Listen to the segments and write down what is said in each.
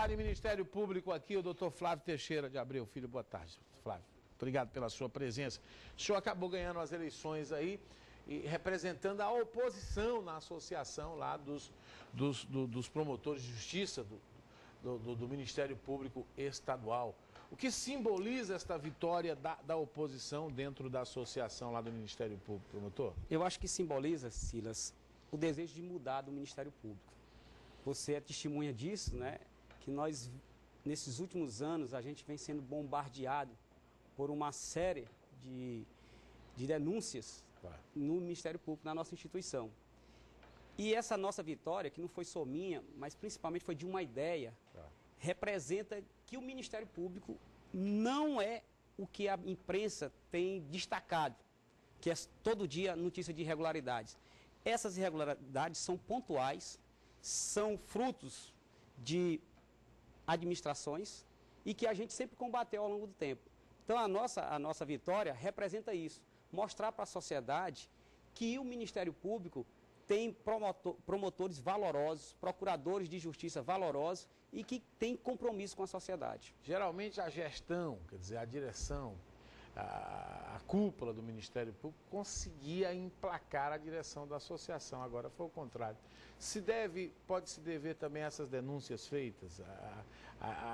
falar de Ministério Público aqui, o doutor Flávio Teixeira de Abreu Filho. Boa tarde, Flávio. Obrigado pela sua presença. O senhor acabou ganhando as eleições aí e representando a oposição na associação lá dos promotores de justiça do Ministério Público Estadual. O que simboliza esta vitória da oposição dentro da associação lá do Ministério Público, promotor? Eu acho que simboliza, Silas, o desejo de mudar do Ministério Público. Você é testemunha disso, né? Que nós, nesses últimos anos, a gente vem sendo bombardeado por uma série de denúncias no Ministério Público, na nossa instituição. E essa nossa vitória, que não foi só minha, mas principalmente foi de uma ideia, representa que o Ministério Público não é o que a imprensa tem destacado, que é todo dia notícia de irregularidades. Essas irregularidades são pontuais, são frutos de administrações e que a gente sempre combateu ao longo do tempo. Então a nossa vitória representa isso, mostrar para a sociedade que o Ministério Público tem promotores valorosos, procuradores de justiça valorosos e que tem compromisso com a sociedade. Geralmente a gestão, quer dizer, a direção, a cúpula do Ministério Público conseguia emplacar a direção da associação, agora foi o contrário. Pode se dever também a essas denúncias feitas,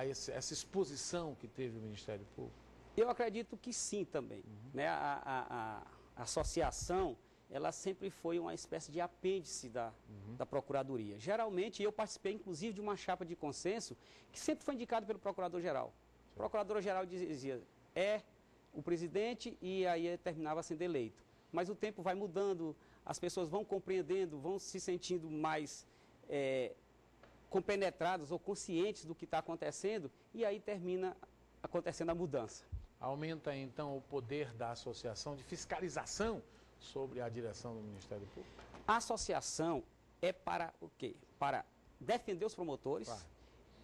essa exposição que teve o Ministério Público? Eu acredito que sim também. Né? A associação, ela sempre foi uma espécie de apêndice da Procuradoria. Geralmente, eu participei inclusive de uma chapa de consenso que sempre foi indicado pelo Procurador-Geral. O Procurador-Geral dizia, o presidente, e aí terminava sendo eleito. Mas o tempo vai mudando, as pessoas vão compreendendo, vão se sentindo mais compenetradas ou conscientes do que está acontecendo, e aí termina acontecendo a mudança. Aumenta, então, o poder da associação de fiscalização sobre a direção do Ministério Público? A associação é para o quê? Para defender os promotores. Claro.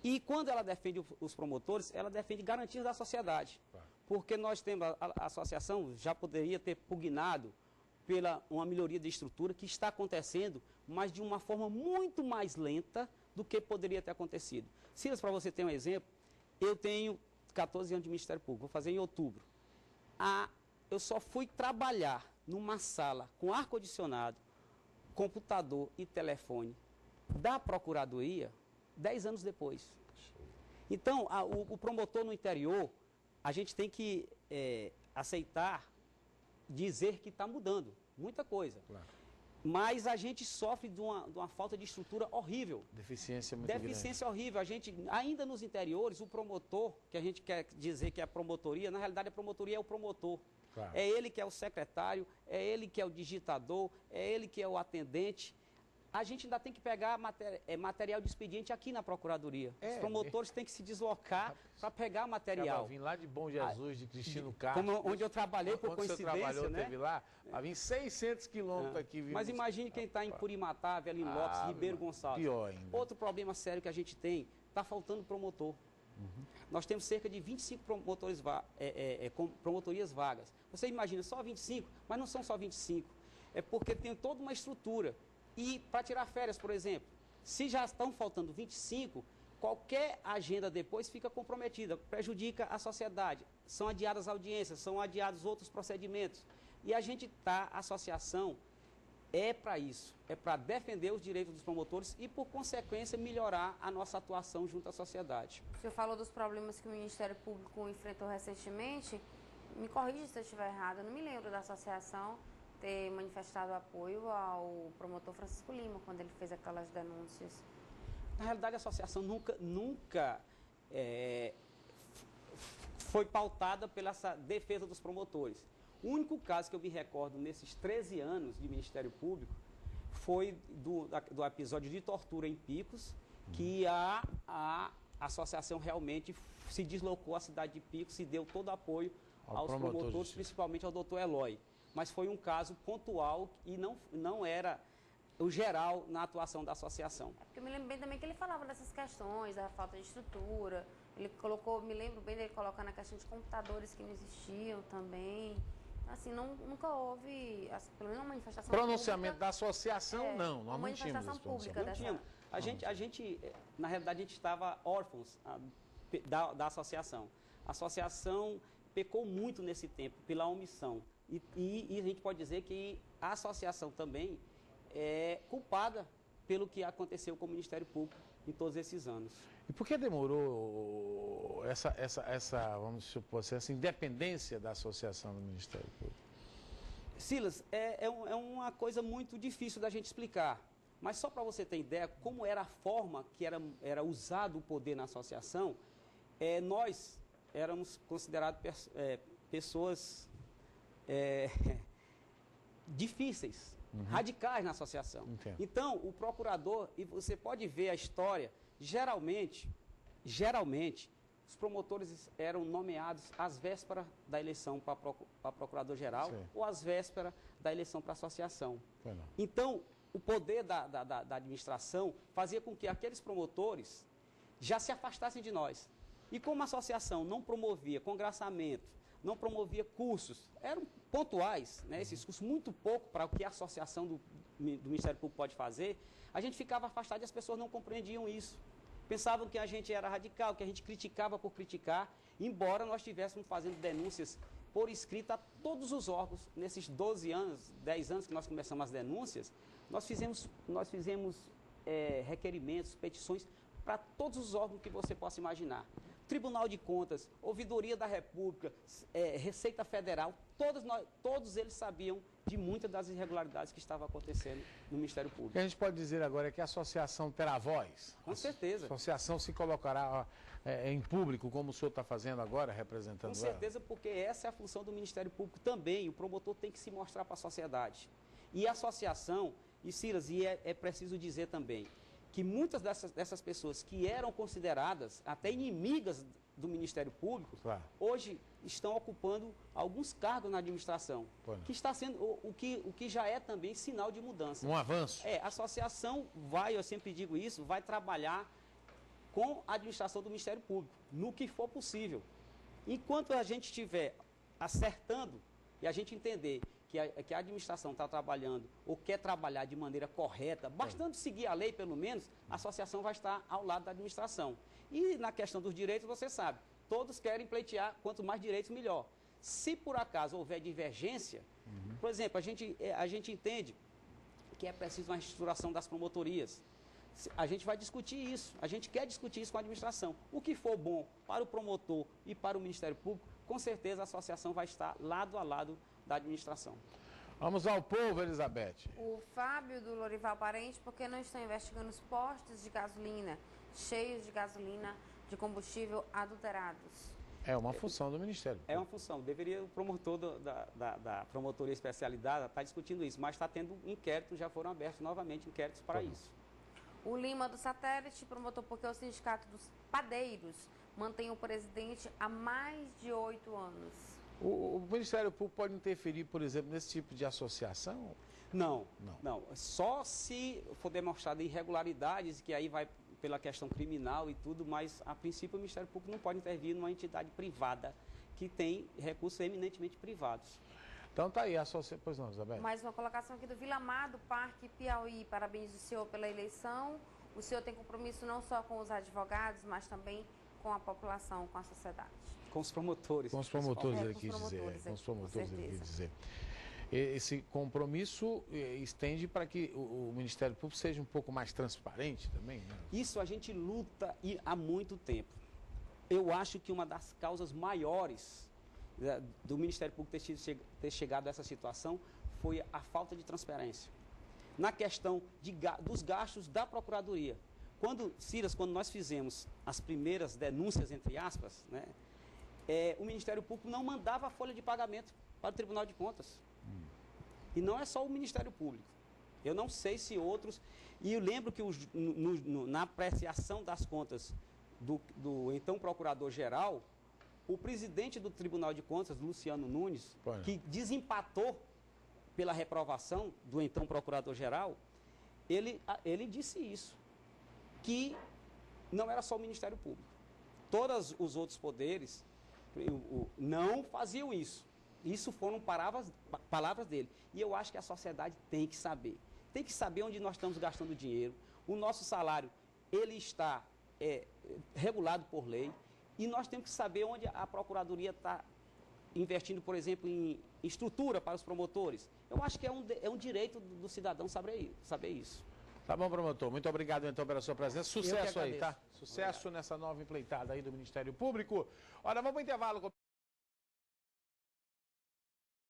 E quando ela defende os promotores, ela defende garantias da sociedade. Claro. Porque nós temos, a associação já poderia ter pugnado pela uma melhoria de estrutura que está acontecendo, mas de uma forma muito mais lenta do que poderia ter acontecido. Silas, para você ter um exemplo, eu tenho 14 anos de Ministério Público, vou fazer em outubro. Eu só fui trabalhar numa sala com ar-condicionado, computador e telefone da Procuradoria 10 anos depois. Então, o promotor no interior, a gente tem que aceitar, dizer que está mudando muita coisa. Claro. Mas a gente sofre de uma falta de estrutura horrível. Deficiência muito grande. Deficiência horrível. A gente, ainda nos interiores, o promotor, que a gente quer dizer que é a promotoria, na realidade a promotoria é o promotor. Claro. É ele que é o secretário, é ele que é o digitador, é ele que é o atendente. A gente ainda tem que pegar material de expediente aqui na Procuradoria. Os promotores têm que se deslocar para pegar material. Eu vim lá de Bom Jesus, de Cristino Castro. Onde eu trabalhei, por coincidência, você trabalhou, né? Teve lá, vim 600 quilômetros aqui. Mas imagine quem está em Curimatá, Avelino Lopes, Ribeiro Gonçalves. Pior ainda. Outro problema sério que a gente tem, está faltando promotor. Nós temos cerca de 25 promotorias vagas. Você imagina, só 25, mas não são só 25. É porque tem toda uma estrutura. E para tirar férias, por exemplo, se já estão faltando 25, qualquer agenda depois fica comprometida, prejudica a sociedade. São adiadas audiências, são adiados outros procedimentos. E a associação é para isso, é para defender os direitos dos promotores e, por consequência, melhorar a nossa atuação junto à sociedade. O senhor falou dos problemas que o Ministério Público enfrentou recentemente. Me corrija se eu estiver errado, eu não me lembro da associação ter manifestado apoio ao promotor Francisco Lima, quando ele fez aquelas denúncias. Na realidade, a associação nunca foi pautada pela essa defesa dos promotores. O único caso que eu me recordo nesses 13 anos de Ministério Público foi do episódio de tortura em Picos, que a associação realmente se deslocou à cidade de Picos e deu todo apoio aos promotores, principalmente ao doutor Eloy. Mas foi um caso pontual e não era o geral na atuação da associação. Porque eu me lembro bem também que ele falava dessas questões, da falta de estrutura. Ele colocou, me lembro bem dele colocando a questão de computadores que não existiam também. Assim, nunca houve, pelo menos uma manifestação pronunciamento pública, da associação, não tinha manifestação pública dessa. A gente, na realidade, a gente estava órfãos da associação. A associação pecou muito nesse tempo pela omissão. E a gente pode dizer que a associação também é culpada pelo que aconteceu com o Ministério Público em todos esses anos. E por que demorou vamos supor assim, essa independência da associação do Ministério Público? Silas, é uma coisa muito difícil da gente explicar. Mas só para você ter ideia, como era a forma que era usado o poder na associação, nós éramos considerados pessoas difíceis, radicais na associação. Entendo. Então, o procurador, e você pode ver a história, geralmente, os promotores eram nomeados às vésperas da eleição para procurador-geral ou às vésperas da eleição para associação. Então, o poder da administração fazia com que aqueles promotores já se afastassem de nós. E como a associação não promovia congraçamento, não promovia cursos, eram pontuais, né, esses cursos, muito pouco para o que a associação do Ministério Público pode fazer, a gente ficava afastado e as pessoas não compreendiam isso. Pensavam que a gente era radical, que a gente criticava por criticar, embora nós estivéssemos fazendo denúncias por escrito a todos os órgãos. Nesses 12 anos, 10 anos que nós começamos as denúncias, nós fizemos requerimentos, petições para todos os órgãos que você possa imaginar. Tribunal de Contas, Ouvidoria da República, Receita Federal, todos eles sabiam de muitas das irregularidades que estavam acontecendo no Ministério Público. O que a gente pode dizer agora é que a associação terá voz? Com certeza. A associação se colocará em público, como o senhor está fazendo agora, representando ela? Com certeza, porque essa é a função do Ministério Público também. O promotor tem que se mostrar para a sociedade. E a associação, e Silas, é preciso dizer também, que muitas dessas pessoas que eram consideradas até inimigas do Ministério Público, hoje estão ocupando alguns cargos na administração, que está sendo o que já é também sinal de mudança. Um avanço. A associação eu sempre digo isso, vai trabalhar com a administração do Ministério Público, no que for possível. Enquanto a gente estiver acertando e a gente entender que a administração está trabalhando ou quer trabalhar de maneira correta, bastando seguir a lei, pelo menos, a associação vai estar ao lado da administração. E na questão dos direitos, você sabe, todos querem pleitear, quanto mais direitos, melhor. Se por acaso houver divergência, por exemplo, a gente entende que é preciso uma reestruturação das promotorias. A gente vai discutir isso, a gente quer discutir isso com a administração. O que for bom para o promotor e para o Ministério Público, com certeza a associação vai estar lado a lado da administração. Vamos ao povo, Elizabeth. O Fábio do Lorival Parente, por que não estão investigando os postos de gasolina cheios de gasolina de combustível adulterados? É uma função do Ministério. É uma função. Deveria o promotor da promotoria especializada estar discutindo isso, mas está tendo inquéritos, já foram abertos novamente inquéritos para isso. O Lima do Satélite, promotor porque o Sindicato dos Padeiros mantém o presidente há mais de 8 anos. O Ministério Público pode interferir, por exemplo, nesse tipo de associação? Não. Só se for demonstrada irregularidades, que aí vai pela questão criminal e tudo, mas a princípio o Ministério Público não pode intervir numa entidade privada que tem recursos eminentemente privados. Então tá aí a associação. Pois não, Isabel. Mais uma colocação aqui do Vilamar, do Parque Piauí. Parabéns ao senhor pela eleição. O senhor tem compromisso não só com os advogados, mas também com a população, com a sociedade. Com os promotores. Com os promotores, ele quis dizer. Com os promotores, ele quis dizer. Esse compromisso estende para que o Ministério Público seja um pouco mais transparente também? Né? Isso a gente luta há muito tempo. Eu acho que uma das causas maiores do Ministério Público ter chegado a essa situação foi a falta de transparência. Na questão dos gastos da Procuradoria. Quando nós fizemos as primeiras denúncias, entre aspas, né, o Ministério Público não mandava a folha de pagamento para o Tribunal de Contas. E não é só o Ministério Público. Eu não sei se outros... E eu lembro que na apreciação das contas do então Procurador-Geral, o presidente do Tribunal de Contas, Luciano Nunes, que desempatou pela reprovação do então Procurador-Geral, ele disse isso, que não era só o Ministério Público. Todos os outros poderes não faziam isso. Isso foram palavras dele. E eu acho que a sociedade tem que saber. Tem que saber onde nós estamos gastando dinheiro, O nosso salário, ele está regulado por lei e nós temos que saber onde a Procuradoria está investindo, por exemplo, em estrutura para os promotores. Eu acho que é um direito do cidadão saber isso. Tá bom, promotor. Muito obrigado, então, pela sua presença. Sucesso aí, tá? agradeço. Sucesso nessa nova empleitada aí do Ministério Público. Olha, vamos para o intervalo.